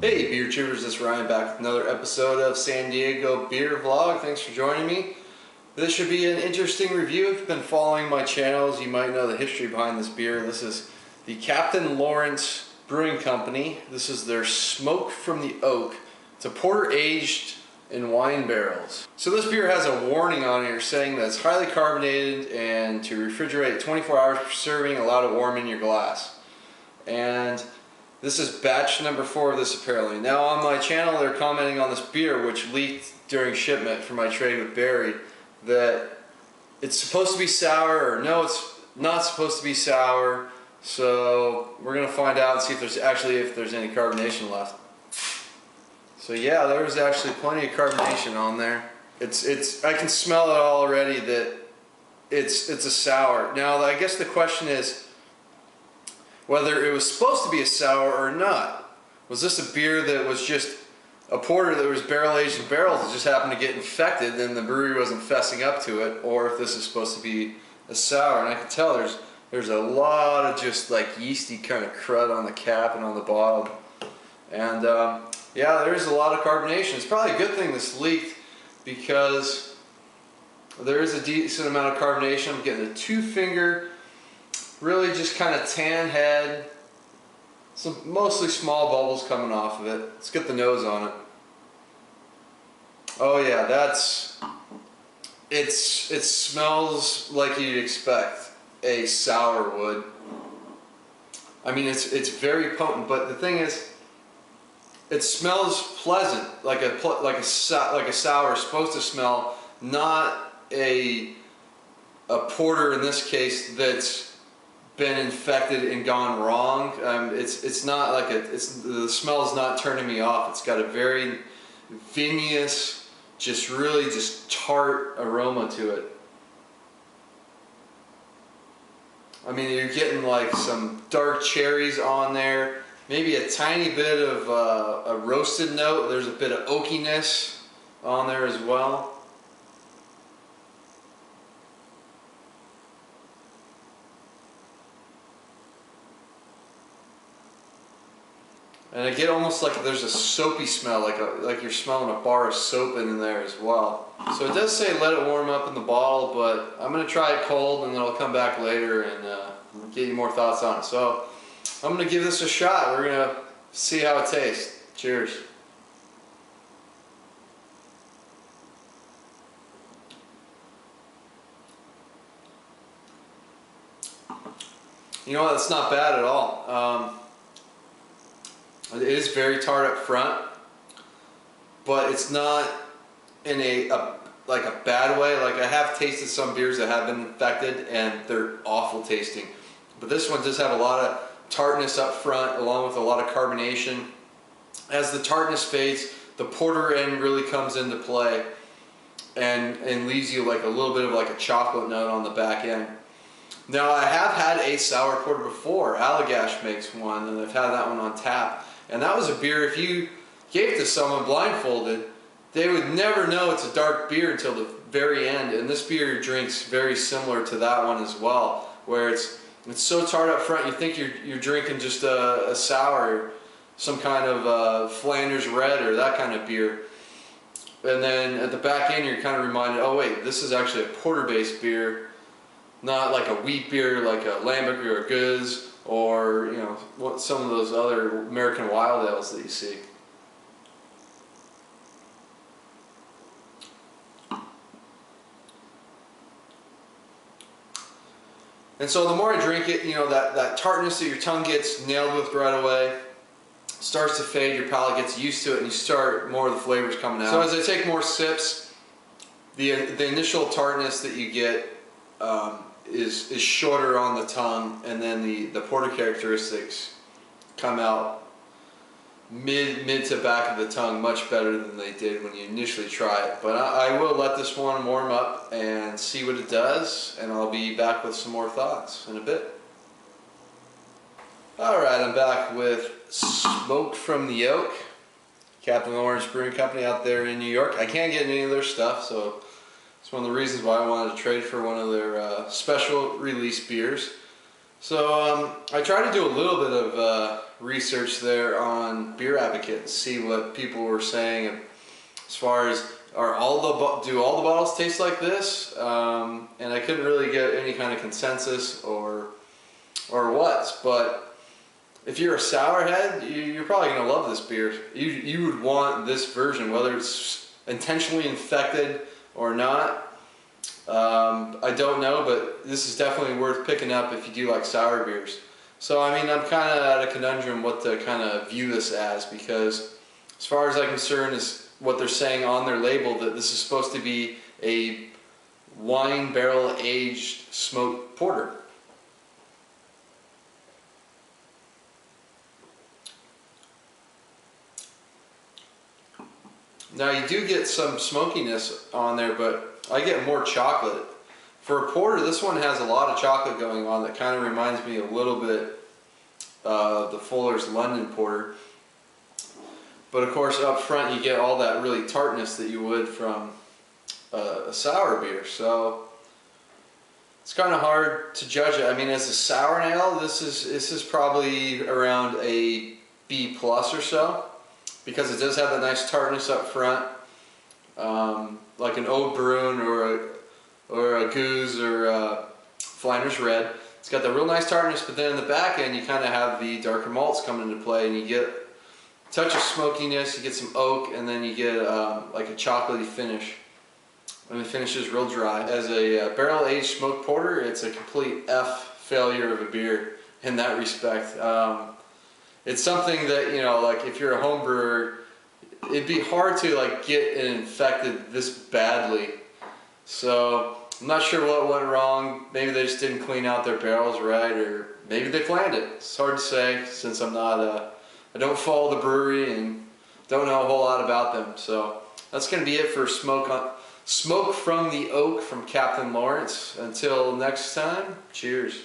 Hey beer tubers, this is Ryan back with another episode of San Diego Beer Vlog. Thanks for joining me. This should be an interesting review. If you've been following my channels, you might know the history behind this beer. This is the Captain Lawrence Brewing Company. This is their Smoke from the Oak. It's a porter aged in wine barrels. So this beer has a warning on here saying that it's highly carbonated and to refrigerate 24 hours per serving, allow to warm in your glass. And this is batch number 4 of this apparently. Now on my channel they're commenting on this beer, which leaked during shipment for my trade with Barry, that it's supposed to be sour, or no, it's not supposed to be sour. So we're gonna find out and see if there's any carbonation left. So yeah, there's actually plenty of carbonation on there. I can smell it already that it's a sour. Now I guess the question is whether it was supposed to be a sour or not. Was this a beer that was just a porter that was barrel aged in barrels that just happened to get infected and the brewery wasn't fessing up to it, or if this is supposed to be a sour? And I can tell there's a lot of just like yeasty kind of crud on the cap and on the bottom. And yeah, there is a lot of carbonation. It's probably a good thing this leaked because there is a decent amount of carbonation. I'm getting a 2-finger, really just kind of tan head, some mostly small bubbles coming off of it. Let's get the nose on it. Oh yeah, it smells like you'd expect a sour would. I mean, it's very potent, but the thing is, it smells pleasant, like a sour is supposed to smell, not a porter in this case that's been infected and gone wrong. It's not like the smell is not turning me off. It's got a very vinous, really just tart aroma to it. I mean, you're getting like some dark cherries on there, maybe a tiny bit of a roasted note. There's a bit of oakiness on there as well. And I get almost like there's a soapy smell, like you're smelling a bar of soap in there as well. So it does say let it warm up in the bottle, but I'm going to try it cold and then I'll come back later and get you more thoughts on it. So I'm going to give this a shot. We're going to see how it tastes. Cheers. You know what? That's not bad at all. It is very tart up front, but it's not in like a bad way. Like I have tasted some beers that have been infected and they're awful tasting, but this one does have a lot of tartness up front along with a lot of carbonation. As the tartness fades, the porter end really comes into play and leaves you like a little bit of like a chocolate note on the back end. Now I have had a sour porter before. Allagash makes one, and I've had that one on tap. And that was a beer, if you gave it to someone blindfolded, they would never know it's a dark beer until the very end. And this beer drinks very similar to that one as well, where it's so tart up front you think you're drinking just a sour, some kind of Flanders Red or that kind of beer. And then at the back end you're kind of reminded, oh wait, this is actually a porter-based beer, not like a wheat beer like a Lambic or a Goose, or you know, some of those other American wild ales that you see. And so the more I drink it, you know, that tartness that your tongue gets nailed with right away starts to fade, your palate gets used to it, and you start more of the flavors coming out. So as I take more sips, the initial tartness that you get is shorter on the tongue, and then the porter characteristics come out mid to back of the tongue much better than they did when you initially try it. But I will let this one warm up and see what it does, and I'll be back with some more thoughts in a bit. Alright, I'm back with Smoke from the Oak, Captain Lawrence Brewing Company out there in New York. I can't get any of their stuff, so it's one of the reasons why I wanted to trade for one of their special release beers. So I tried to do a little bit of research there on Beer Advocate and see what people were saying as far as do all the bottles taste like this? And I couldn't really get any kind of consensus or what. But if you're a sour head, you're probably gonna love this beer. You would want this version, whether it's intentionally infected or not. I don't know, but this is definitely worth picking up if you do like sour beers. So I mean, I'm kind of at a conundrum what to kind of view this as, because as far as I'm concerned is what they're saying on their label, that this is supposed to be a wine barrel aged smoked porter. Now you do get some smokiness on there, but I get more chocolate. For a porter, this one has a lot of chocolate going on that kind of reminds me a little bit of the Fuller's London Porter. But of course up front you get all that really tartness that you would from a sour beer. So it's kind of hard to judge it. I mean, as a sour ale, this is probably around a B+ or so, because it does have that nice tartness up front, like an Oud Bruin or a Goose or a Flanders Red. It's got the real nice tartness, but then in the back end you kind of have the darker malts coming into play, and you get a touch of smokiness, you get some oak, and then you get like a chocolatey finish. And the finish is real dry. As a barrel-aged smoked porter, it's a complete F failure of a beer in that respect. It's something that, you know, like if you're a home brewer, it'd be hard to like get it infected this badly. So I'm not sure what went wrong. Maybe they just didn't clean out their barrels right, or maybe they planned it. It's hard to say, since I'm not I don't follow the brewery and don't know a whole lot about them. So that's going to be it for Smoke from the Oak from Captain Lawrence. Until next time, cheers.